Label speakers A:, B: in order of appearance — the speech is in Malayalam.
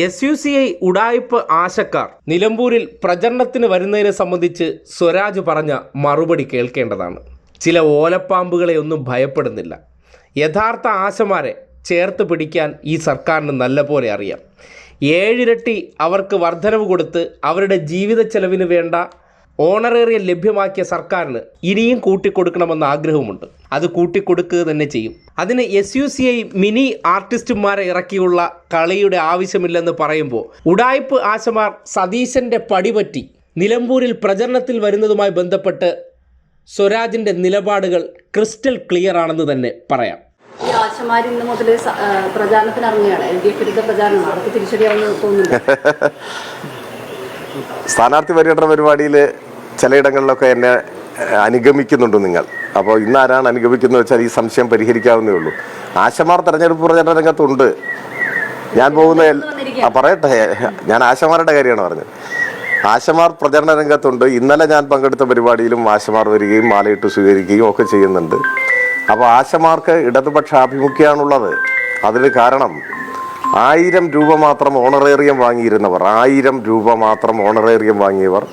A: SUCI ഉഡായിപ്പ് ആശക്കാർ നിലമ്പൂരിൽ പ്രചരണത്തിന് വരുന്നതിനെ സംബന്ധിച്ച് സ്വരാജ് പറഞ്ഞ മറുപടി കേൾക്കേണ്ടതാണ്. ചില ഓലപ്പാമ്പുകളെ ഒന്നും ഭയപ്പെടുന്നില്ല. യഥാർത്ഥ ആശമാരെ ചേർത്ത് പിടിക്കാൻ ഈ സർക്കാരിന് നല്ലപോലെ അറിയാം. 7 ഇരട്ടി അവർക്ക് വർധനവ് കൊടുത്ത് അവരുടെ ജീവിത ചെലവിന് വേണ്ട ഓണറേറിയം ലഭ്യമാക്കിയ സർക്കാരിന് ഇനിയും കൂട്ടിക്കൊടുക്കണമെന്ന ആഗ്രഹമുണ്ട്. അത് കൂട്ടിക്കൊടുക്കുക തന്നെ ചെയ്യും. അതിന് SUCI മിനി ആർട്ടിസ്റ്റുമാരെ ഇറക്കിയുള്ള കളിയുടെ ആവശ്യമില്ലെന്ന് പറയുമ്പോൾ ഉഡായിപ്പ് ആശമാർ സതീശൻ്റെ പടിപറ്റി നിലമ്പൂരിൽ പ്രചരണത്തിൽ വരുന്നതുമായി ബന്ധപ്പെട്ട് സ്വരാജിൻ്റെ നിലപാടുകൾ ക്രിസ്റ്റൽ ക്ലിയർ ആണെന്ന് തന്നെ പറയാം.
B: ഈ ആശമാർ ഇന്ന് മുതൽ പ്രചാരണത്തിന് ഇറങ്ങുകയാണ്. LDF വിരുദ്ധ പ്രചാരണമാണ്. അവർക്ക് തിരിച്ചടിയാവുന്ന തോന്നുന്നു.
C: സ്ഥാനാർത്ഥി പര്യടന പരിപാടിയിൽ ചിലയിടങ്ങളിലൊക്കെ എന്നെ അനുഗമിക്കുന്നുണ്ട് നിങ്ങൾ. അപ്പോൾ ഇന്ന് ആരാണ് അനുഗമിക്കുന്നത് വെച്ചാൽ ഈ സംശയം പരിഹരിക്കാവുന്നേ ഉള്ളൂ. ആശമാർ തെരഞ്ഞെടുപ്പ് പ്രചരണ രംഗത്തുണ്ട്. ഞാൻ പോകുന്ന പറയട്ടെ, ഞാൻ ആശമാരുടെ കാര്യമാണ് പറഞ്ഞത്. ആശമാർ പ്രചരണ രംഗത്തുണ്ട്. ഇന്നലെ ഞാൻ പങ്കെടുത്ത പരിപാടിയിലും ആശമാർ വരികയും മാലയിട്ട് സ്വീകരിക്കുകയും ഒക്കെ ചെയ്യുന്നുണ്ട്. അപ്പോൾ ആശമാർക്ക് ഇടതുപക്ഷ ആഭിമുഖ്യമാണുള്ളത്. അതിന് കാരണം 1000 രൂപ മാത്രം ഓണറേറിയം വാങ്ങിയിരുന്നവർ, 1000 രൂപ മാത്രം ഓണറേറിയം വാങ്ങിയവർ